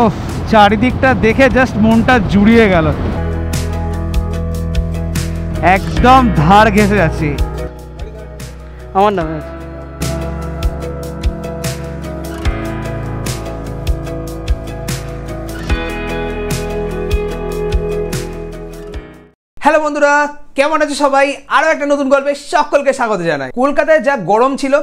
ও চারিদিকটা দেখে জাস্ট মনটা জুড়িয়ে গেল, একদম ধার ঘেঁষে যাচ্ছি। আমার নামে হ্যালো বন্ধুরা, কেমন আছো সবাই? আরও একটা নতুন গল্পে সকলকে স্বাগত জানাই। কলকাতায় যা গরম ছিল,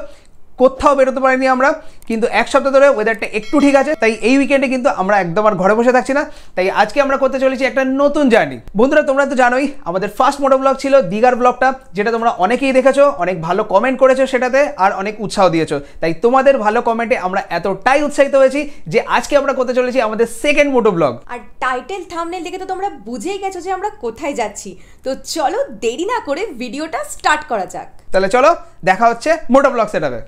কোথাও বেরোতে পারিনি আমরা, কিন্তু এক সপ্তাহ ধরে ওয়েদারটা একটু ঠিক আছে। তাই এই উইকেন্ডে কিন্তু আমরা একদম আর ঘরে বসে থাকছি না। তাই আজকে আমরা করতে চলেছি একটা নতুন জার্নি। বন্ধুরা, তোমরা তো জানোই আমাদের ফার্স্ট মোটো ব্লগ ছিল দীঘার ব্লগটা, যেটা তোমরা অনেকেই দেখেছো, অনেক ভালো কমেন্ট করেছো সেটাতে, আর অনেক উৎসাহ দিয়েছো। তাই তোমাদের ভালো কমেন্টে আমরা এতটাই উৎসাহিত হয়েছি যে আজকে আমরা করতে চলেছি আমাদের সেকেন্ড মোটো ব্লগ। আর টাইটেল থাম্বনেল দেখে তো তোমরা বুঝেই গেছো যে আমরা কোথায় যাচ্ছি। তো চলো দেরি না করে ভিডিওটা স্টার্ট করা যাক। তাহলে চলো দেখা হচ্ছে মোটো ব্লগ সেটআপে।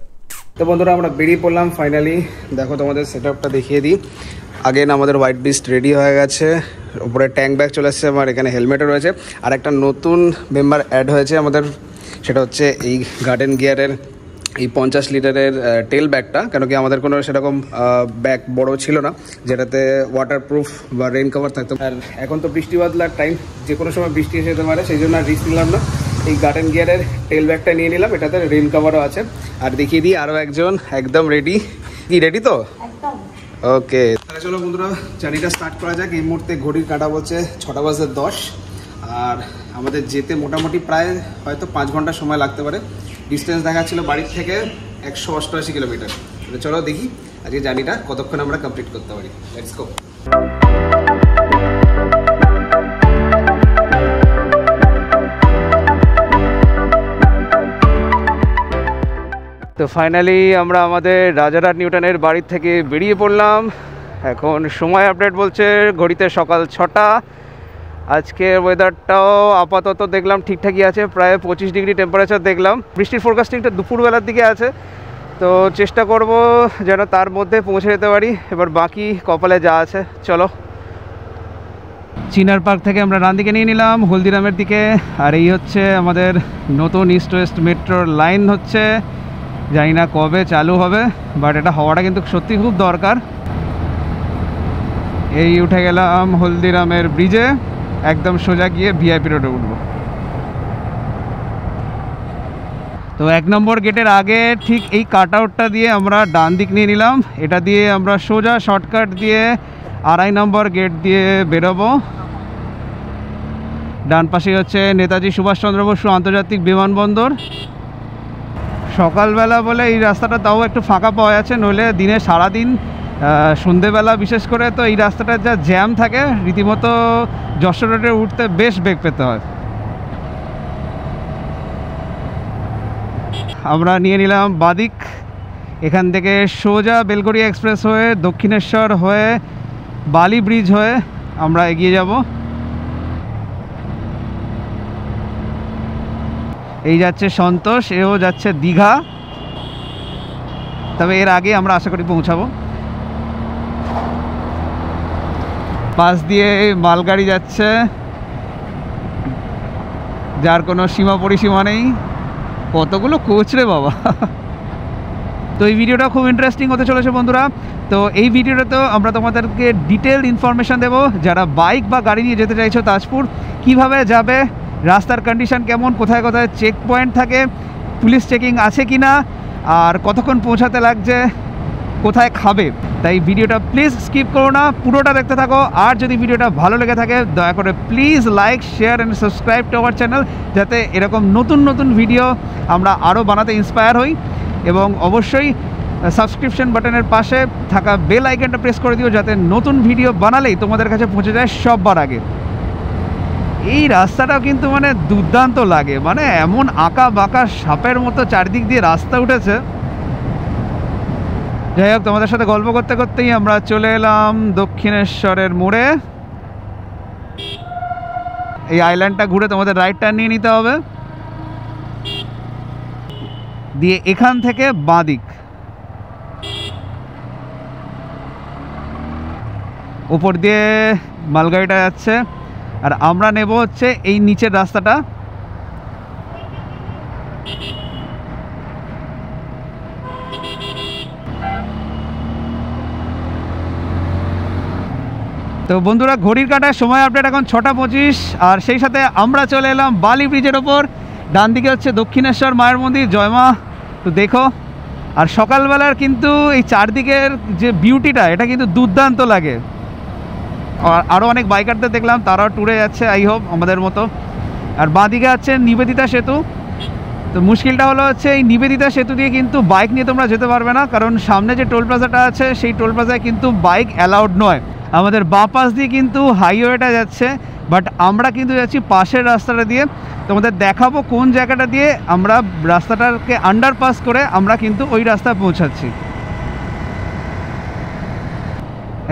তো বন্ধুরা, আমরা বেরিয়ে পড়লাম ফাইনালি। দেখো তোমাদের সেটআপটা দেখিয়ে দিই। আগেন আমাদের হোয়াইট বিস্ট রেডি হয়ে গেছে, উপরে ট্যাঙ্ক ব্যাগ চলে এসেছে, আমার এখানে হেলমেটও রয়েছে। আর একটা নতুন মেম্বার অ্যাড হয়েছে আমাদের, সেটা হচ্ছে এই গার্ডেন গিয়ারের এই 50 লিটারের টেল ব্যাগটা। কেন কি আমাদের কোনো সেরকম ব্যাগ বড় ছিল না যেটাতে ওয়াটারপ্রুফ বা রেইন কভার থাকতো। আর এখন তো বৃষ্টি বাদলার টাইম, যে কোনো সময় বৃষ্টি এসে যেতে পারে, সেই জন্য আর রিস্ক নিলাম না। এই গার্ডেন গিয়ারের টেল ব্যাগটা নিয়ে নিলাম, এটাতে রেইন কভারও আছে। আর দেখিয়ে দিই আরও একজন একদম রেডি। কি রেডি তো? ওকে, তাহলে চলো বন্ধুরা জার্নিটা স্টার্ট করা যাক। এই মুহূর্তে ঘড়ির কাঁটা বলছে 6:10, আর আমাদের যেতে মোটামুটি প্রায় হয়তো 5 ঘন্টা সময় লাগতে পারে। ডিস্টেন্স দেখাচ্ছিল বাড়ির থেকে 188 কিলোমিটার। তাহলে চলো দেখি আজকে জার্নিটা কতক্ষণ আমরা কমপ্লিট করতে পারি। Let's go. তো ফাইনালি আমরা আমাদের রাজারহাট নিউটনের বাড়ির থেকে বেরিয়ে পড়লাম। এখন সময় আপডেট বলছে ঘড়িতে সকাল 6টা। আজকের ওয়েদারটাও আপাতত দেখলাম ঠিকঠাকই আছে, প্রায় 25 ডিগ্রি টেম্পারেচার দেখলাম। বৃষ্টির ফোরকাস্টিংটা দুপুরবেলার দিকে আছে, তো চেষ্টা করব যেন তার মধ্যে পৌঁছে যেতে পারি। এবার বাকি কপালে যা আছে। চলো, চিনার পার্ক থেকে আমরা ডান দিকে নিয়ে নিলাম হলদিরামের দিকে। আর এই হচ্ছে আমাদের নতুন ইস্ট ওয়েস্ট মেট্রোর লাইন হচ্ছে, জানি না কবে চালু হবে, বাট এটা হওয়াটা কিন্তু সত্যি খুব দরকার। এই উঠে গেলাম হলদিরামের ব্রিজে, একদম সোজা গিয়ে ভিআইপি রোডে উঠবো। তো 1 নম্বর গেটের আগে ঠিক এই কাট আউটটা দিয়ে আমরা ডান দিক নিয়ে নিলাম। এটা দিয়ে আমরা সোজা শর্টকাট দিয়ে 2.5 নম্বর গেট দিয়ে বেরোবো। ডান পাশে হচ্ছে নেতাজি সুভাষচন্দ্র বসু আন্তর্জাতিক বিমানবন্দর। সকালবেলা বলে এই রাস্তাটা তাও একটু ফাঁকা পাওয়া যাচ্ছে, নইলে দিনে সারাদিন সন্ধেবেলা বিশেষ করে তো এই রাস্তাটার যা জ্যাম থাকে, রীতিমতো যশোর রোডে উঠতে বেশ বেগ পেতে হয়। আমরা নিয়ে নিলাম বাদিক। এখান থেকে সোজা বেলগড়িয়া এক্সপ্রেস হয়ে দক্ষিণেশ্বর হয়ে বালি ব্রিজ হয়ে আমরা এগিয়ে যাব। এই যাচ্ছে সন্তোষ, এও যাচ্ছে দীঘা, তবে এর আগে আমরা আশা করি পৌঁছাবো। পাশ দিয়ে মালগাড়ি যাচ্ছে, যার কোনো সীমা পরিসীমা নেই। কতগুলো কোচ রে বাবা! তো এই ভিডিওটা খুব ইন্টারেস্টিং হতে চলেছে বন্ধুরা। তো এই ভিডিওটাতেও আমরা তোমাদেরকে ডিটেলড ইনফরমেশান দেবো। যারা বাইক বা গাড়ি নিয়ে যেতে চাইছো তাজপুর, কিভাবে যাবে, রাস্তার কন্ডিশন কেমন, কোথায় কোথায় চেক পয়েন্ট থাকে, পুলিশ চেকিং আছে কি না, আর কতক্ষণ পৌঁছাতে লাগছে, কোথায় খাবে। তাই ভিডিওটা প্লিজ স্কিপ করো না, পুরোটা দেখতে থাকো। আর যদি ভিডিওটা ভালো লেগে থাকে দয়া করে please like, share and subscribe to our channel, যাতে এরকম নতুন নতুন ভিডিও আমরা আরও বানাতে ইন্সপায়ার হই। এবং অবশ্যই সাবস্ক্রিপশন বাটনের পাশে থাকা বেল আইকনটা প্রেস করে দিও, যাতে নতুন ভিডিও বানালেই তোমাদের কাছে পৌঁছে যায় সববার আগে। এই রাস্তাটাও কিন্তু মানে দুর্দান্ত লাগে, মানে এমন আঁকা বাঁকা সাপের মতো চারদিক দিয়ে রাস্তা উঠেছে। যাই হোক, তোমাদের সাথে গল্প করতে করতেই আমরা চলে এলাম দক্ষিণেশ্বরের মোড়ে। এই আইল্যান্ডটা ঘুরে তোমাদের রাইট টার্ন নিয়ে নিতে হবে, দিয়ে এখান থেকে বাঁদিক উপর দিয়ে মালগাড়িটা যাচ্ছে। আর আমরা নেব হচ্ছে এই নিচের রাস্তাটা। তো বন্ধুরা, ঘড়ির কাঁটার সময় আপডেট এখন 6:25, আর সেই সাথে আমরা চলে এলাম বালি ব্রিজের ওপর। ডান দিকে হচ্ছে দক্ষিণেশ্বর মায়ের মন্দির, জয়মা। তো দেখো, আর সকালবেলার কিন্তু এই চারদিকের যে বিউটিটা, এটা কিন্তু দুর্দান্ত লাগে। আর আরও অনেক বাইকারদের দেখলাম, তারাও ট্যুরে যাচ্ছে আই হোপ আমাদের মতো। আর বাঁদিকে আছে নিবেদিতা সেতু। তো মুশকিলটা হলো হচ্ছে এই নিবেদিতা সেতু দিয়ে কিন্তু বাইক নিয়ে তোমরা যেতে পারবে না, কারণ সামনে যে টোল প্লাজাটা আছে সেই টোল প্লাজায় কিন্তু বাইক অ্যালাউড নয়। আমাদের বাঁ পাশ দিয়ে কিন্তু হাইওয়েটা যাচ্ছে, বাট আমরা কিন্তু যাচ্ছি পাশের রাস্তাটা দিয়ে। তোমাদের দেখাবো কোন জায়গাটা দিয়ে আমরা রাস্তাটাকে আন্ডারপাস করে আমরা কিন্তু ওই রাস্তায় পৌঁছাচ্ছি।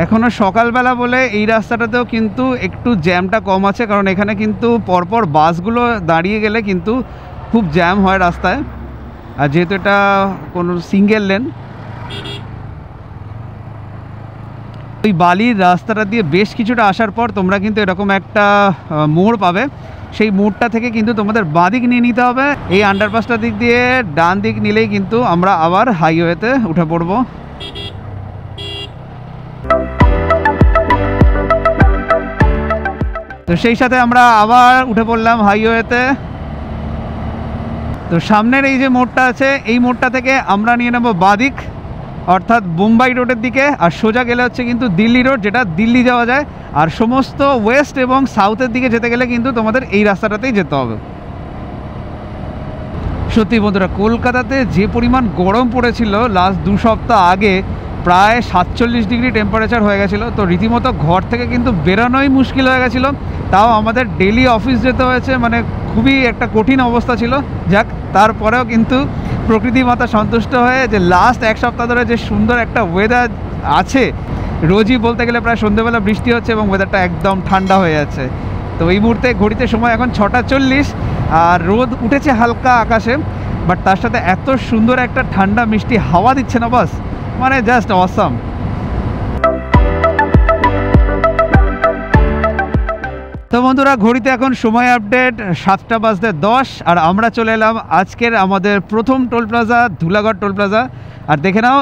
এখনও সকালবেলা বলে এই রাস্তাটাতেও কিন্তু একটু জ্যামটা কম আছে, কারণ এখানে কিন্তু পরপর বাসগুলো দাঁড়িয়ে গেলে কিন্তু খুব জ্যাম হয় রাস্তায়। আর যেহেতু এটা কোনো সিঙ্গেল লেন, ওই বালির রাস্তাটা দিয়ে বেশ কিছুটা আসার পর তোমরা কিন্তু এরকম একটা মোড় পাবে। সেই মোড়টা থেকে কিন্তু তোমাদের বাঁ দিক নিয়ে নিতে হবে। এই আন্ডারপাসটার দিক দিয়ে ডান দিক নিলেই কিন্তু আমরা আবার হাইওয়েতে উঠে পড়ব। তো সেই সাথে আমরা আবার উঠে পড়লাম হাইওয়েতে। তো সামনের এই যে মোড়টা আছে, এই মোড়টা থেকে আমরা নিয়ে নেব বাঁ দিক, অর্থাৎ বোম্বাই রোডের দিকে। আর সোজা গেলে হচ্ছে কিন্তু দিল্লি রোড, যেটা দিল্লি যাওয়া যায়। আর সমস্ত ওয়েস্ট এবং সাউথের দিকে যেতে গেলে কিন্তু তোমাদের এই রাস্তাটাতেই যেতে হবে। সত্যি বন্ধুরা, কলকাতাতে যে পরিমাণ গরম পড়েছিল লাস্ট 2 সপ্তাহ আগে, প্রায় 47 ডিগ্রি টেম্পারেচার হয়ে গেছিলো। তো রীতিমতো ঘর থেকে কিন্তু বেরোনোই মুশকিল হয়ে গেছিলো। তাও আমাদের ডেলি অফিস যেতে হয়েছে, মানে খুবই একটা কঠিন অবস্থা ছিল। যাক, তারপরেও কিন্তু প্রকৃতি মাতা সন্তুষ্ট হয়ে যে লাস্ট 1 সপ্তাহ ধরে যে সুন্দর একটা ওয়েদার আছে, রোজই বলতে গেলে প্রায় সন্ধ্যেবেলা বৃষ্টি হচ্ছে এবং ওয়েদারটা একদম ঠান্ডা হয়ে যাচ্ছে। তো এই মুহূর্তে ঘড়িতে সময় এখন 6:40, আর রোদ উঠেছে হালকা আকাশে, বাট তার সাথে এত সুন্দর একটা ঠান্ডা মিষ্টি হাওয়া দিচ্ছে না, বাস মানে জাস্ট অসাম। তো বন্ধুরা, ঘড়িতে এখন সময় আপডেট 7:10, আর আমরা চলে এলাম আজকের আমাদের প্রথম toll plaza, Dhulagarh toll plaza. আর দেখে নাও,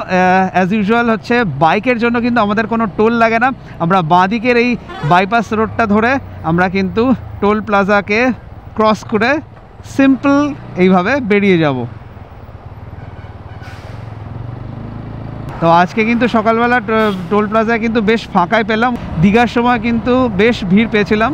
অ্যাজ ইউজুয়াল হচ্ছে বাইকের জন্য কিন্তু আমাদের কোনো টোল লাগে না। আমরা বাঁ দিকের এই বাইপাস রোডটা ধরে আমরা কিন্তু টোল প্লাজাকে ক্রস করে সিম্পল এইভাবে বেরিয়ে যাব। তো আজকে কিন্তু সকালবেলা টোল প্লাজায় কিন্তু বেশ ফাঁকাই পেলাম। দীঘার সময় কিন্তু বেশ ভিড় পেয়েছিলাম।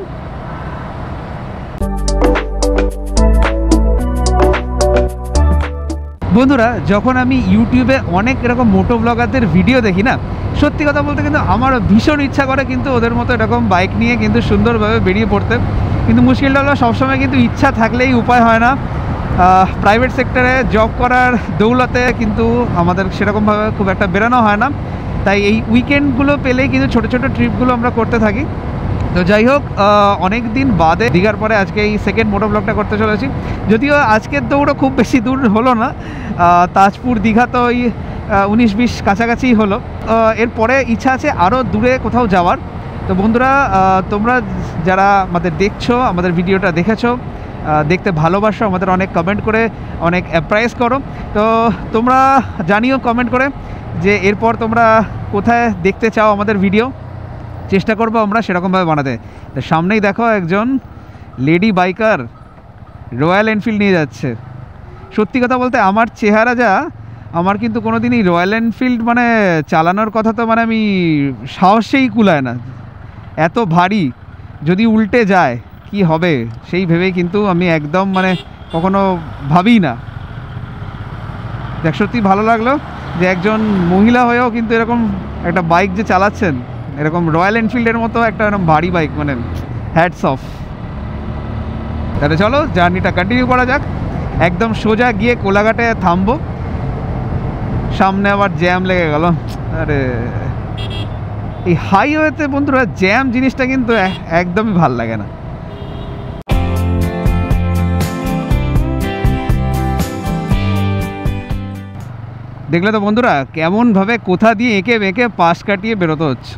বন্ধুরা, যখন আমি ইউটিউবে অনেক এরকম মোটো ব্লগারদের ভিডিও দেখি না, সত্যি কথা বলতে কিন্তু আমার ভীষণ ইচ্ছা করে কিন্তু ওদের মতো এরকম বাইক নিয়ে কিন্তু সুন্দরভাবে বেরিয়ে পড়তে। কিন্তু মুশকিলটা হলো সবসময় কিন্তু ইচ্ছা থাকলেই উপায় হয় না। প্রাইভেট সেক্টরে জব করার দৌলতে কিন্তু আমাদের সেরকমভাবে খুব একটা বেরোনো হয় না। তাই এই উইকেন্ডগুলো পেলেই কিন্তু ছোটো ছোটো ট্রিপগুলো আমরা করতে থাকি। তো যাই হোক, অনেক দিন বাদে দীঘার পরে আজকে এই সেকেন্ড মোটো ব্লগটা করতে চলেছি। যদিও আজকের দৌড়ও খুব বেশি দূর হলো না, তাজপুর দীঘা তো ওই 19-20 কাছাকাছিই হলো। এরপরে ইচ্ছা আছে আরও দূরে কোথাও যাওয়ার। তো বন্ধুরা, তোমরা যারা আমাদের দেখছো, আমাদের ভিডিওটা দেখেছো, দেখতে ভালোবাসো, আমাদের অনেক কমেন্ট করে অনেক অ্যাপ্রাইজ করো। তো তোমরা জানিও কমেন্ট করে যে এরপর তোমরা কোথায় দেখতে চাও আমাদের ভিডিও। চেষ্টা করবো আমরা সেরকমভাবে বানাতে। তো সামনেই দেখো একজন লেডি বাইকার রয়্যাল এনফিল্ড নিয়ে যাচ্ছে। সত্যি কথা বলতে আমার চেহারা যা, আমার কিন্তু কোনো দিনই রয়্যাল এনফিল্ড মানে চালানোর কথা তো মানে আমি সাহসেই কুলায় না। এত ভারী, যদি উল্টে যায় কি হবে সেই ভেবেই কিন্তু আমি একদম মানে কখনো ভাবি না। দেখ, সত্যি ভালো লাগলো যে একজন মহিলা হয়েও কিন্তু এরকম একটা বাইক যে চালাচ্ছেন, এরকম রয়্যাল এনফিল্ডের মতো একটা এরকম ভারী বাইক, মানে হ্যাটস অফ। তাহলে চলো জার্নিটা কন্টিনিউ করা যাক। একদম সোজা গিয়ে কোলাঘাটে থামবো, সামনে আবার জ্যাম লেগে গেল। আরে এই হাইওয়েতে বন্ধুরা জ্যাম জিনিসটা কিন্তু একদমই ভাল লাগে না। দেখলে তো বন্ধুরা কেমনভাবে কোথা দিয়ে এঁকে বেঁকে পাশ কাটিয়ে বেরোতে হচ্ছে।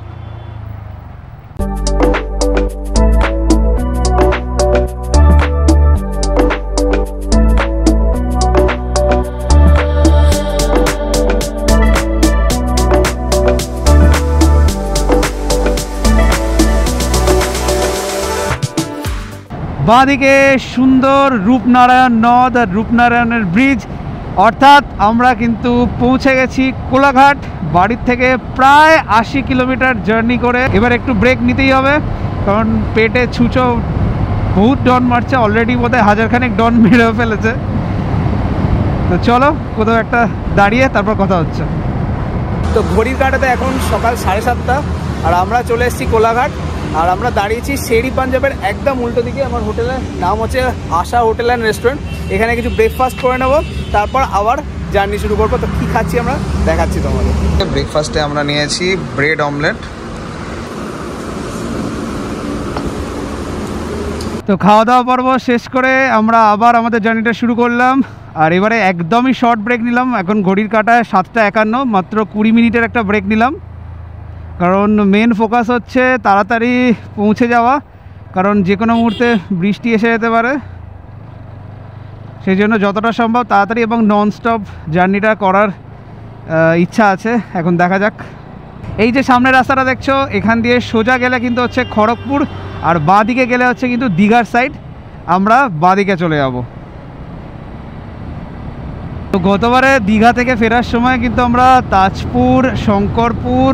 বাঁদিকে সুন্দর রূপনারায়ণ নদ আর রূপনারায়ণের ব্রিজ, অর্থাৎ আমরা কিন্তু পৌঁছে গেছি কোলাঘাট। বাড়ির থেকে প্রায় 80 কিলোমিটার জার্নি করে। এবার একটু ব্রেক নিতেই হবে, কারণ পেটে ছুঁচো বহুত ডন মারছে, অলরেডি বোধহয় 1000 খানেক ডন মেরে ফেলেছে। তো চলো কোথাও একটা দাঁড়িয়ে তারপর কথা হচ্ছে। তো ঘড়ির কাঁটাতে এখন সকাল 7:30 আর আমরা চলে এসেছি কোলাঘাট। আর আমরা দাঁড়িয়েছি শেরি পাঞ্জাবের একদম উল্টো দিকে। আমার হোটেলের নাম হচ্ছে আশা হোটেল অ্যান্ড রেস্টুরেন্ট। এখানে কিছু ব্রেকফাস্ট করে নেবো, তারপর আবার জার্নি শুরু করবো। তো কী খাচ্ছি আমরা দেখাচ্ছি তোমাদের। ব্রেকফাস্টে আমরা নিয়েছি ব্রেড অমলেট। তো খাওয়া দাওয়া পর্ব শেষ করে আমরা আবার আমাদের জার্নিটা শুরু করলাম। আর এবারে একদমই শর্ট ব্রেক নিলাম। এখন ঘড়ির কাঁটায় 7:51, মাত্র 20 মিনিটের একটা ব্রেক নিলাম, কারণ মেন ফোকাস হচ্ছে তাড়াতাড়ি পৌঁছে যাওয়া, কারণ যে কোনো মুহূর্তে বৃষ্টি এসে যেতে পারে। সেই জন্য যতটা সম্ভব তাড়াতাড়ি এবং ননস্টপ জার্নিটা করার ইচ্ছা আছে। এখন দেখা যাক। এই যে সামনের রাস্তাটা দেখছো, এখান দিয়ে সোজা গেলে কিন্তু হচ্ছে খড়গপুর, আর বাঁ দিকে গেলে হচ্ছে কিন্তু দীঘার সাইড। আমরা বাঁ দিকে চলে যাব। তো গতবারে দীঘা থেকে ফেরার সময় কিন্তু আমরা তাজপুর, শঙ্করপুর,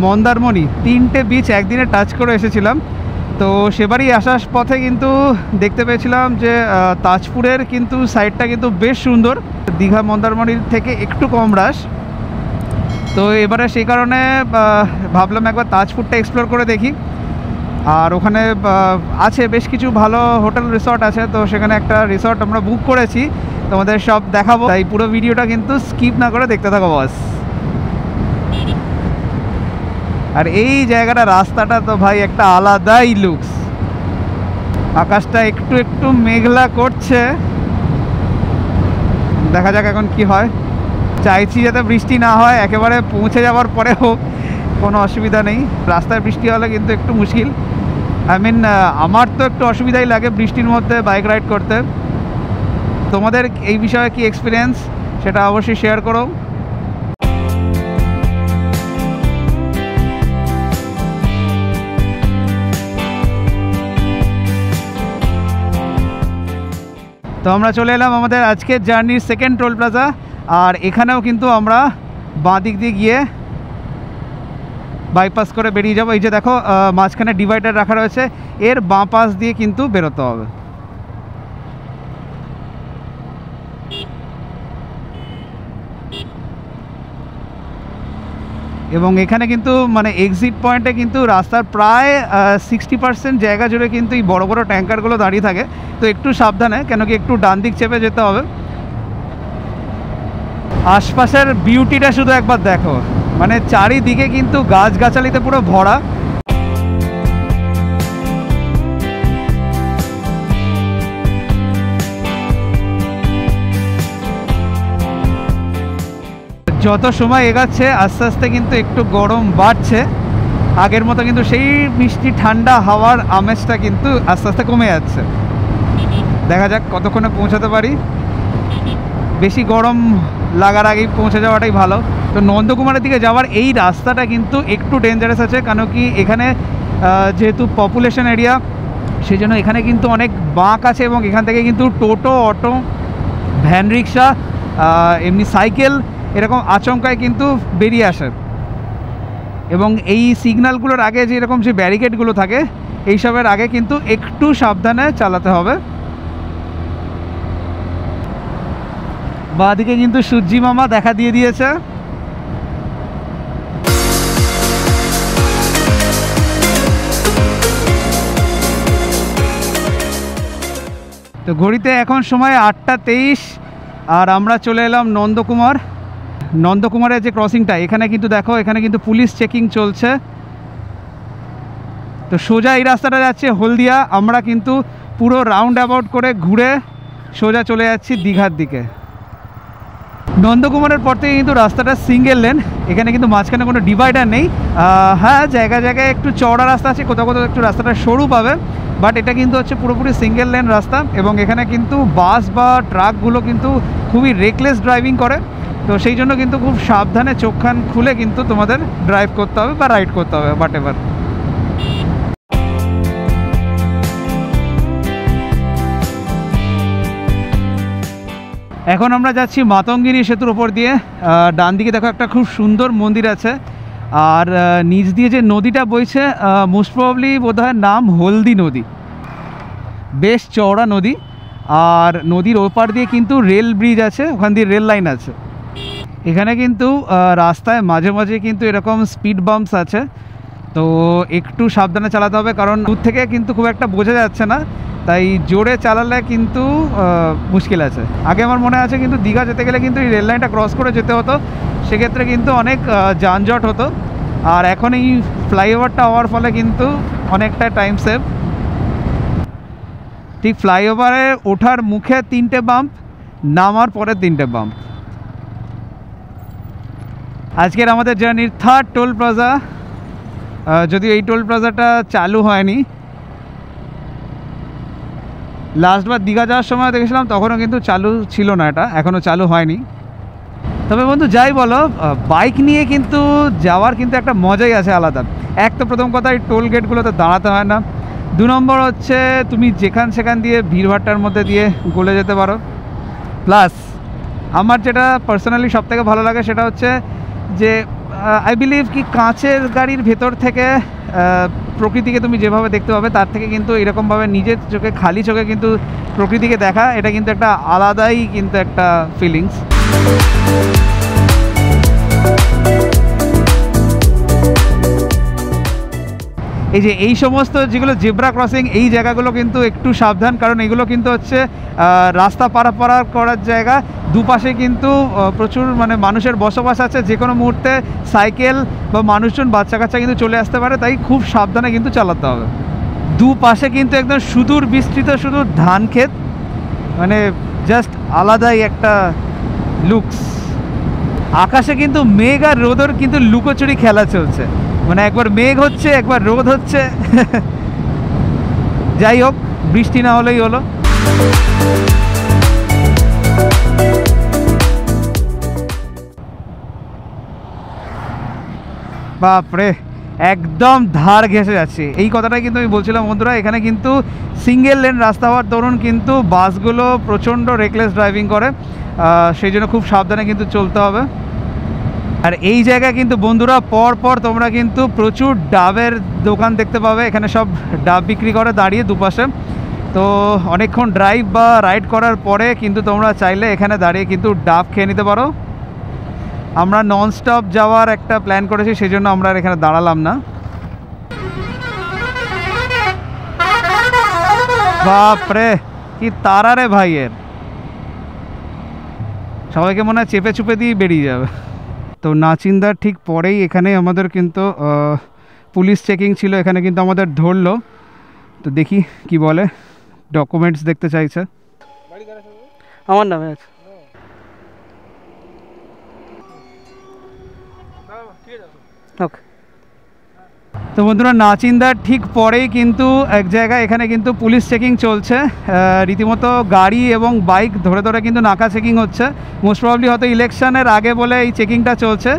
মন্দারমণি 3টে বিচ একদিনে টাচ করে এসেছিলাম। তো সেবারই আসার পথে কিন্তু দেখতে পেয়েছিলাম যে তাজপুরের কিন্তু সাইডটা কিন্তু বেশ সুন্দর, দীঘা মন্দারমণির থেকে একটু কম রাশ। তো এবারে সেই কারণে ভাবলাম একবার তাজপুরটা এক্সপ্লোর করে দেখি। আর ওখানে আছে বেশ কিছু ভালো হোটেল রিসর্ট আছে, তো সেখানে একটা রিসর্ট আমরা বুক করেছি, তোমাদের সব দেখাবো। তাই পুরো ভিডিওটা কিন্তু স্কিপ না করে দেখতে থাকো বস। আর এই জায়গাটা, রাস্তাটা তো ভাই একটা আলাদাই লুকস। আকাশটা একটু একটু মেঘলা করছে, দেখা যাক এখন কি হয়। চাইছি যাতে বৃষ্টি না হয়, একেবারে পৌঁছে যাওয়ার পরে হোক, কোনো অসুবিধা নেই। রাস্তায় বৃষ্টি হলে কিন্তু একটু মুশকিল। আমার তো একটু অসুবিধাই লাগে বৃষ্টির মধ্যে বাইক রাইড করতে। তোমাদের এই বিষয়ে কি এক্সপিরিয়েন্স সেটা অবশ্যই শেয়ার করো। তো আমরা চলে এলাম আমাদের আজকের জার্নির সেকেন্ড টোল প্লাজা। আর এখানেও কিন্তু আমরা বাঁ দিক দিয়ে গিয়ে বাইপাস করে বেরিয়ে যাবো। এই যে দেখো মাঝখানে ডিভাইডার রাখা রয়েছে, এর বাঁ পাশ দিয়ে কিন্তু বেরোতে হবে। এবং এখানে কিন্তু মানে এক্সিট পয়েন্টে কিন্তু রাস্তার প্রায় 60% জায়গা জুড়ে কিন্তু এই বড় বড় ট্যাঙ্কারগুলো দাঁড়িয়ে থাকে। তো একটু সাবধানে, কেন কি একটু ডান দিক চেপে যেতে হবে। আশপাশের বিউটিটা শুধু একবার দেখো, মানে চারিদিকে কিন্তু গাছগাছালিতে পুরো ভরা। যত সময় এগাচ্ছে আস্তে আস্তে কিন্তু একটু গরম বাড়ছে, আগের মতো কিন্তু সেই মিষ্টি ঠান্ডা হাওয়ার আমেজটা কিন্তু আস্তে আস্তে কমে যাচ্ছে। দেখা যাক কতক্ষণে পৌঁছাতে পারি। বেশি গরম লাগার আগেই পৌঁছে যাওয়াটাই ভালো। তো নন্দকুমারের দিকে যাওয়ার এই রাস্তাটা কিন্তু একটু ডেঞ্জারাস আছে, কেন কি এখানে যেহেতু পপুলেশন এরিয়া, সেই জন্য এখানে কিন্তু অনেক বাঁক আছে এবং এখান থেকে কিন্তু টোটো, অটো, ভ্যান রিক্সা, এমনি সাইকেল এরকম আচমকায় কিন্তু বেরিয়ে আসে। এবং এই সিগন্যালগুলোর আগে যেরকম যে ব্যারিকেডগুলো থাকে, এইসবের আগে কিন্তু একটু সাবধানে চালাতে হবে। বাঁদিকে কিন্তু সূর্যি মামা দেখা দিয়ে দিয়েছে। তো ঘড়িতে এখন সময় 8:23 আর আমরা চলে এলাম নন্দকুমার। নন্দকুমারের যে ক্রসিংটা, এখানে কিন্তু দেখো, এখানে কিন্তু পুলিশ চেকিং চলছে। তো সোজা এই রাস্তাটা যাচ্ছে হলদিয়া, আমরা কিন্তু পুরো রাউন্ড অ্যাবাউট করে ঘুরে সোজা চলে যাচ্ছি দীঘার দিকে। নন্দকুমারের পর থেকে কিন্তু রাস্তাটা সিঙ্গেল লেন, এখানে কিন্তু মাঝখানে কোনো ডিভাইডার নেই। হ্যাঁ, জায়গায় জায়গায় একটু চওড়া রাস্তা আছে, কোথাও কোথাও একটু রাস্তাটা সরু পাবে, বাট এটা কিন্তু হচ্ছে পুরোপুরি সিঙ্গেল লেন রাস্তা। এবং এখানে কিন্তু বাস বা ট্রাকগুলো কিন্তু খুবই রেকলেস ড্রাইভিং করে। তো সেই জন্য কিন্তু খুব সাবধানে চোখ কান খুলে কিন্তু তোমাদের ড্রাইভ করতে হবে বা রাইড করতে হবে, হোয়াট এভার। এখন আমরা যাচ্ছি মাতঙ্গিনী সেতুর ওপর দিয়ে। ডান দিকে দেখো একটা খুব সুন্দর মন্দির আছে, আর নিচ দিয়ে যে নদীটা বইছে মোস্ট প্রবাবলি বোধহয় নাম হলদি নদী, বেশ চওড়া নদী। আর নদীর ওপার দিয়ে কিন্তু রেল ব্রিজ আছে, ওখান দিয়ে রেল লাইন আছে। এখানে কিন্তু রাস্তায় মাঝে মাঝে কিন্তু এরকম স্পিড বাম্পস আছে, তো একটু সাবধানে চালাতে হবে, কারণ দূর থেকে কিন্তু খুব একটা বোঝা যাচ্ছে না, তাই জোরে চালালে কিন্তু মুশকিল আছে। আগে আমার মনে আছে কিন্তু দীঘা যেতে গেলে কিন্তু এই রেল লাইনটা ক্রস করে যেতে হতো, সেক্ষেত্রে কিন্তু অনেক যানজট হতো। আর এখন এই ফ্লাইওভারটা হওয়ার ফলে কিন্তু অনেকটা টাইম সেভ। ঠিক ফ্লাইওভারে ওঠার মুখে 3টে বাম্প, নামার পরে 3টে বাম্প। আজকের আমাদের জার্নির 3rd টোল প্লাজা, যদিও এই টোল প্লাজাটা চালু হয়নি। লাস্টবার দীঘা যাওয়ার সময় দেখেছিলাম, তখনও কিন্তু চালু ছিল না, এটা এখনও চালু হয়নি। তবে বন্ধু যাই বলো, বাইক নিয়ে কিন্তু যাওয়ার কিন্তু একটা মজাই আছে আলাদা। এক তো প্রথম কথা, এই টোল গেটগুলোতে দাঁড়াতে হয় না। 2 নম্বর হচ্ছে তুমি যেখান সেখান দিয়ে ভিড়ভাট্টার মধ্যে দিয়ে গলে যেতে পারো। প্লাস আমার যেটা পার্সোনালি সবথেকে ভালো লাগে সেটা হচ্ছে যে আই বিলিভ কি কাঁচের গাড়ির ভেতর থেকে প্রকৃতিকে তুমি যেভাবে দেখতে পাবে, তার থেকে কিন্তু এরকমভাবে নিজের চোখে খালি চোখে কিন্তু প্রকৃতিকে দেখা, এটা কিন্তু একটা আলাদাই কিন্তু একটা ফিলিংস। এই যে এই সমস্ত যেগুলো জেব্রা ক্রসিং, এই জায়গাগুলো কিন্তু একটু সাবধান, কারণ এগুলো কিন্তু হচ্ছে রাস্তা পারাপার করার জায়গা। দুপাশে কিন্তু প্রচুর মানে মানুষের বসবাস আছে, যে কোনো মুহূর্তে সাইকেল বা মানুষজন বাচ্চা কাচ্চা কিন্তু চলে আসতে পারে, তাই খুব সাবধানে কিন্তু চালাতে হবে। দুপাশে কিন্তু একদম সুদূর বিস্তৃত শুধু ধান ক্ষেত, মানে জাস্ট আলাদাই একটা লুকস। আকাশে কিন্তু মেঘ আর রোদের কিন্তু লুকোচুরি খেলা চলছে, মানে একবার মেঘ হচ্ছে একবার রোদ হচ্ছে। যাই হোক, বৃষ্টি না হলেই হলো। বাপরে, একদম ধার ঘেঁষে যাচ্ছে। এই কথাটাই কিন্তু আমি বলছিলাম বন্ধুরা, এখানে কিন্তু সিঙ্গেল লেন রাস্তা হওয়ার দরুন কিন্তু বাসগুলো প্রচণ্ড রেকলেস ড্রাইভিং করে, সেই জন্য খুব সাবধানে কিন্তু চলতে হবে। আর এই জায়গায় কিন্তু বন্ধুরা পর পর তোমরা কিন্তু প্রচুর ডাবের দোকান দেখতে পাবে। এখানে সব ডাব বিক্রি করে দাঁড়িয়ে দুপাশে। তো অনেকক্ষণ ড্রাইভ বা রাইড করার পরে কিন্তু তোমরা চাইলে এখানে দাঁড়িয়ে কিন্তু ডাব খেয়ে নিতে পারো। আমরা ননস্টপ যাওয়ার একটা প্ল্যান করেছি, সেই জন্য আমরা এখানে দাঁড়ালাম না। বাপরে কি তারা রে ভাইয়ের, সবাইকে মনে হয় চেপে চুপে দিয়ে বেরিয়ে যাবে। তো নাচিন্দার ঠিক পরেই এখানে আমাদের কিন্তু পুলিশ চেকিং ছিল, এখানে কিন্তু আমাদের ধরলো। তো দেখি কি বলে, ডকুমেন্টস দেখতে চাইছে। আমার নামে আছে। ওকে। তো বন্ধুরা নাচিন্দার ঠিক পরেই কিন্তু এক জায়গায় এখানে কিন্তু পুলিশ চেকিং চলছে, রীতিমতো গাড়ি এবং বাইক ধরে ধরে কিন্তু নাকা চেকিং হচ্ছে। মোস্ট প্রবাবলি হয়তো ইলেকশনের আগে বলে এই চেকিংটা চলছে।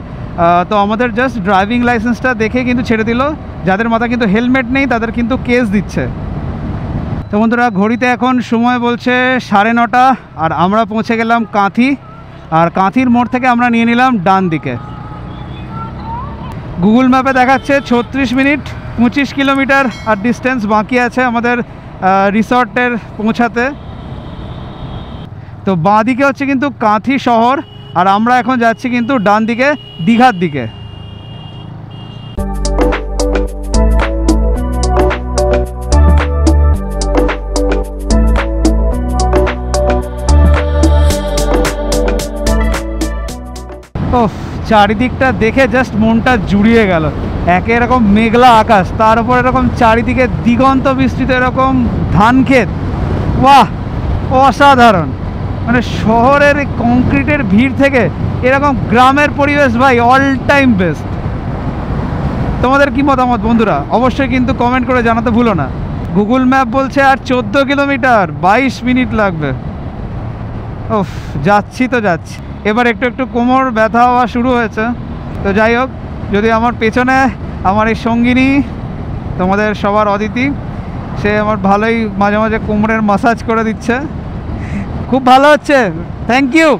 তো আমাদের জাস্ট ড্রাইভিং লাইসেন্সটা দেখে কিন্তু ছেড়ে দিল। যাদের মাথায় কিন্তু হেলমেট নেই তাদের কিন্তু কেস দিচ্ছে। তো বন্ধুরা ঘড়িতে এখন সময় বলছে 9:30, আর আমরা পৌঁছে গেলাম কাঁথি। আর কাঁথির মোড় থেকে আমরা নিয়ে নিলাম ডান দিকে। গুগল ম্যাপে দেখাচ্ছে 36 মিনিট 25 কিলোমিটার আর ডিস্টেন্স বাকি আছে আমাদের রিসর্টের পৌঁছাতে। তো বাঁ দিকে হচ্ছে কিন্তু কাঁথি শহর, আর আমরা এখন যাচ্ছি কিন্তু ডান দিকে দীঘার দিকে। ওহ, চারিদিকটা দেখে জাস্ট মনটা জুড়িয়ে গেল। একে এরকম মেঘলা আকাশ, তার উপর এরকম চারিদিকে দিগন্ত বিস্তৃত এরকম ধান ক্ষেত, বাহ অসাধারণ। মানে শহরের কংক্রিটের ভিড় থেকে এরকম গ্রামের পরিবেশ ভাই অল টাইম বেস্ট। তোমাদের কি মতামত বন্ধুরা, অবশ্যই কিন্তু কমেন্ট করে জানাতে ভুলো না। গুগল ম্যাপ বলছে আর 14 কিলোমিটার 22 মিনিট লাগবে। ওফ, যাচ্ছি তো যাচ্ছি। এবার একটু একটু কোমর ব্যথা হওয়া শুরু হয়েছে। তো যাই হোক, যদি আমার পেছনে আমার এই সঙ্গিনী তোমাদের সবার অদিতি, সে আমার ভালোই মাঝে মাঝে কোমরের মাসাজ করে দিচ্ছে। খুব ভালো হচ্ছে, থ্যাংক ইউ।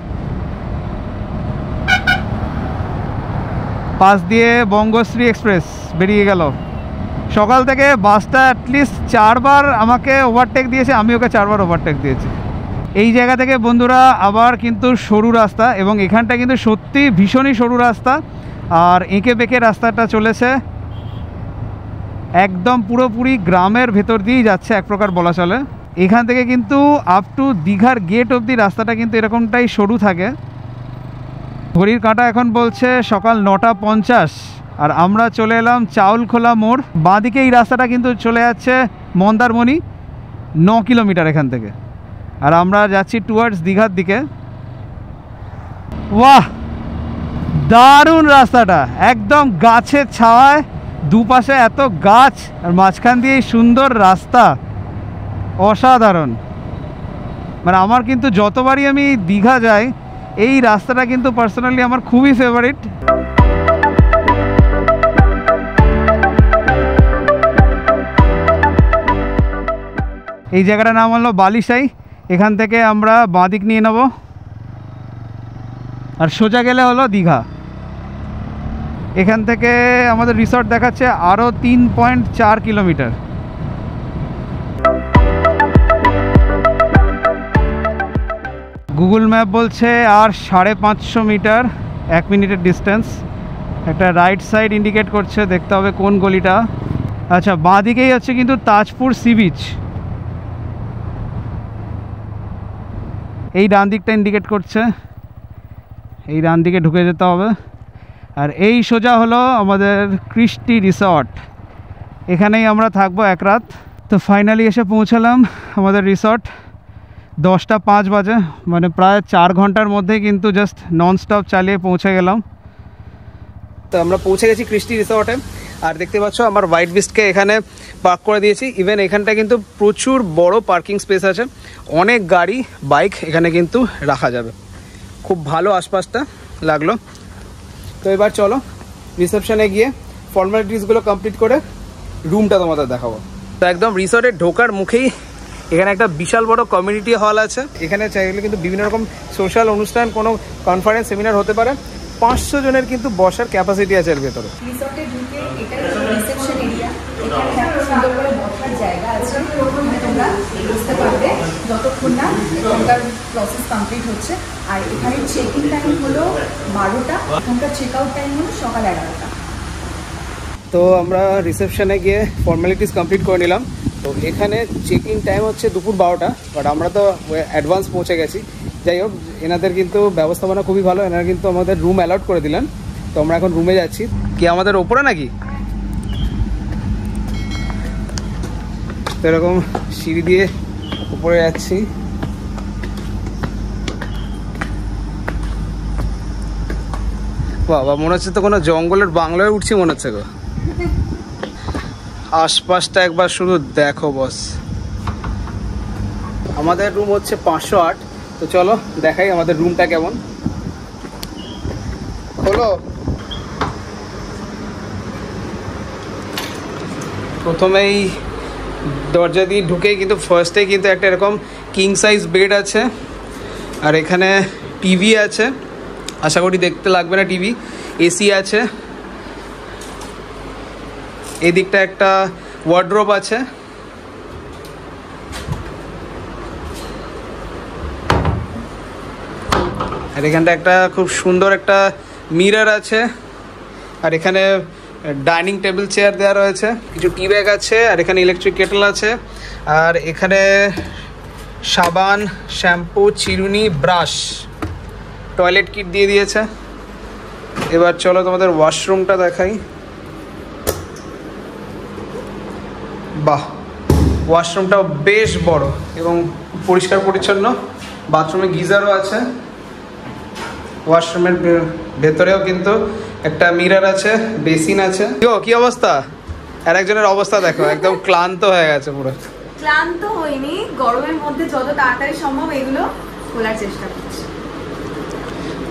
পাশ দিয়ে বঙ্গশ্রী এক্সপ্রেস বেরিয়ে গেল। সকাল থেকে বাসটা অ্যাটলিস্ট 4 বার আমাকে ওভারটেক দিয়েছে, আমি ওকে 4 বার ওভারটেক দিয়েছি। এই জায়গা থেকে বন্ধুরা আবার কিন্তু সরু রাস্তা, এবং এখানটা কিন্তু সত্যি ভীষণই সরু রাস্তা, আর এঁকে বেঁকে রাস্তাটা চলেছে একদম পুরোপুরি গ্রামের ভেতর দিয়েই যাচ্ছে এক প্রকার বলা চলে। এখান থেকে কিন্তু আপ টু দীঘার গেট অবধি রাস্তাটা কিন্তু এরকমটাই সরু থাকে। ঘড়ির কাঁটা এখন বলছে সকাল 9:50, আর আমরা চলে এলাম চাউলখোলা মোড়। বাঁদিকে এই রাস্তাটা কিন্তু চলে যাচ্ছে মন্দারমণি, 9 কিলোমিটার এখান থেকে, আর আমরা যাচ্ছি টুয়ার্ডস দীঘার দিকে। বাহ, দারুণ রাস্তাটা, একদম গাছের ছায়ায়, দুপাশে এত গাছ আর মাঝখান দিয়ে সুন্দর রাস্তা, অসাধারণ। মানে আমার কিন্তু যতবারই আমি দীঘা যাই এই রাস্তাটা কিন্তু পার্সোনালি আমার খুবই ফেভারিট। এই জায়গাটার নাম হলো বালিশাই। এখান থেকে আমরা বাঁদিক নিয়ে নেব, আর সোজা গেলে হলো দীঘা। এখান থেকে আমাদের রিসর্ট দেখাচ্ছে আরও 3.4 কিলোমিটার। গুগল ম্যাপ বলছে আর 550 মিটার, 1 মিনিটের ডিস্টেন্স। একটা রাইট সাইড ইন্ডিকেট করছে, দেখতে হবে কোন গলিটা। আচ্ছা, বাঁ দিকেই হচ্ছে কিন্তু তাজপুর সি বিচ, এই ডান দিকটা ইন্ডিকেট করছে, এই ডান দিকে ঢুকে যেতে হবে। আর এই সোজা হলো আমাদের ক্রিস্টি রিসর্ট, এখানেই আমরা থাকবো 1 রাত। তো ফাইনালি এসে পৌঁছালাম আমাদের রিসর্ট, 10:05 বাজে, মানে প্রায় 4 ঘন্টার মধ্যেই কিন্তু জাস্ট ননস্টপ চালিয়ে পৌঁছে গেলাম। তো আমরা পৌঁছে গেছি ক্রিস্টি রিসর্টে, আর দেখতে পাচ্ছ আমার হোয়াইট বিস্টকে এখানে পার্ক করে দিয়েছি। ইভেন এখানটা কিন্তু প্রচুর বড় পার্কিং স্পেস আছে, অনেক গাড়ি বাইক এখানে কিন্তু রাখা যাবে, খুব ভালো আশপাশটা লাগলো। তো এবার চলো রিসেপশনে গিয়ে ফর্মালিটিসগুলো কমপ্লিট করে রুমটা তোমাদের দেখাবো। তো একদম রিসর্টে ঢোকার মুখেই এখানে একটা বিশাল বড় কমিউনিটি হল আছে। এখানে চাইলে কিন্তু বিভিন্ন রকম সোশ্যাল অনুষ্ঠান, কোনো কনফারেন্স, সেমিনার হতে পারে। 500 জনের কিন্তু বসার ক্যাপাসিটি আছে এর ভেতরে। রিসর্টে ঢুকে এটা রিসেপশন এরিয়া, এখানে একটা সুন্দর করে বসার জায়গা আছে, তোমরা বুঝতে পারবে যতক্ষণ না এখানকার প্রসেস কমপ্লিট হচ্ছে। আর এখানে চেক ইন টাইম হলো 12টা, এখানকার চেক আউট টাইম হলো সকাল 11টা। তো আমরা রিসেপশনে গিয়ে ফর্মালিটিস কমপ্লিট করে নিলাম। তো এখানে চেক ইন টাইম হচ্ছে দুপুর 12টা, বাট আমরা তো অ্যাডভান্স পৌঁছে গেছি। যাই হোক, এনাদের কিন্তু ব্যবস্থাপনা খুবই ভালো, এনারা কিন্তু আমাদের রুম অ্যালট করে দিলেন। তো আমরা এখন রুমে যাচ্ছি। কি আমাদের ওপরে নাকি? তো এরকম সিঁড়ি দিয়ে উপরে যাচ্ছি। বাবা, মনে হচ্ছে তো কোনো জঙ্গলের বাংলায় উঠছি মনে হচ্ছে গো। আশপাশটা একবার শুধু দেখো বস। আমাদের রুম হচ্ছে 508। তো চলো দেখাই আমাদের রুমটা কেমন। হলো প্রথমেই দরজা দিয়ে ঢুকেই কিন্তু ফার্স্টেই কিন্তু একটা এরকম কিং সাইজ বেড আছে, আর এখানে টিভি আছে, আশা করি দেখতে লাগবে না টিভি। এসি আছে, এদিকটা একটা ওয়ার্ডরোব আছে, আর এখানটা একটা খুব সুন্দর একটা মিরর আছে, আর এখানে ডাইনিং টেবিল চেয়ার দেওয়া রয়েছে, কিছু টি ব্যাগ আছে, আর এখানে ইলেকট্রিক কেটল আছে, আর এখানে সাবান, শ্যাম্পু, চিরুনি, ব্রাশ, টয়লেট কিট দিয়ে দিয়েছে। এবার চলো তোমাদের ওয়াশরুমটা দেখাই। বাহ, ওয়াশরুমটাও বেশ বড় এবং পরিষ্কার পরিচ্ছন্ন। বাথরুমে গিজারও আছে, ওয়াশরুমের ভেতরেও কিন্তু একটা মিরর আছে, বেসিন আছে। কি অবস্থা? আর একজনের অবস্থা দেখো, একদম ক্লান্ত হয়ে গেছে পুরো। ক্লান্ত হইনি, গরমের মধ্যে যত তাড়াতাড়ি সম্ভব এগুলো খোলার চেষ্টা করছি।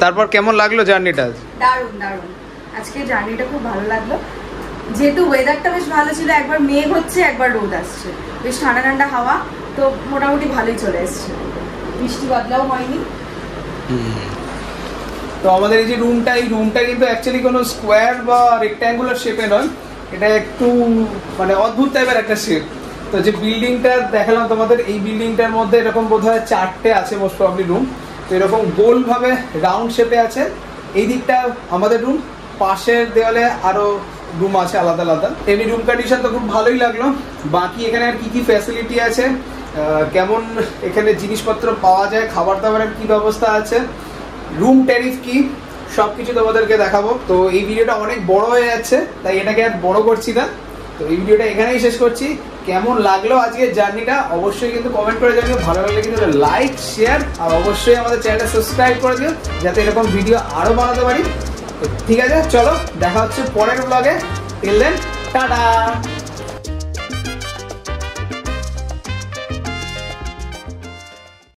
তারপর কেমন লাগলো জার্নিটা? দারুণ দারুণ, আজকে জার্নিটা খুব ভালো লাগলো। যেহেতু ওয়েদারটা বেশ ভালো ছিল, একবার মেঘ হচ্ছে একবার রোদ আসছে, বেশ ঠান্ডা ঠান্ডা হাওয়া, তো মোটামুটি ভালোই চলে এসছে। বৃষ্টি বাদলাও হয়নি। তো আমাদের এই যে রুমটা, এই রুমটা কিন্তু অ্যাকচুয়ালি কোনো স্কোয়ার বা রেক্ট্যাঙ্গুলার শেপে নয়, এটা একটু মানে অদ্ভুত টাইপের একটা শেপ। তো যে বিল্ডিংটা দেখালাম তোমাদের, এই বিল্ডিংটার মধ্যে এরকম বোধহয় 4টে আছে মোস্ট প্রবলি রুম। তো এরকম গোলভাবে রাউন্ড শেপে আছে। এই দিকটা আমাদের রুম, পাশের দেওয়ালে আরও রুম আছে আলাদা আলাদা। এমনি রুম কন্ডিশন তো খুব ভালোই লাগলো। বাকি এখানে আর কী কী ফ্যাসিলিটি আছে, কেমন এখানে জিনিসপত্র পাওয়া যায়, খাবার দাবারের কী ব্যবস্থা আছে, রুম ট্যারিফ কি, সব কিছু তোমাদেরকে দেখাবো। তো এই ভিডিওটা অনেক বড় হয়ে যাচ্ছে, তাই এটাকে আর বড় করছি না। তো এই ভিডিওটা এখানেই শেষ করছি। কেমন লাগলো আজকের জার্নিটা অবশ্যই কিন্তু কমেন্ট করে জানিও। ভালো লাগলে কিন্তু লাইক, শেয়ার আর অবশ্যই আমাদের চ্যানেলটা সাবস্ক্রাইব করে দিও, যাতে এরকম ভিডিও আরও বানাতে পারি। তো ঠিক আছে, চলো দেখা হচ্ছে পরের ব্লগে। Till then, tata.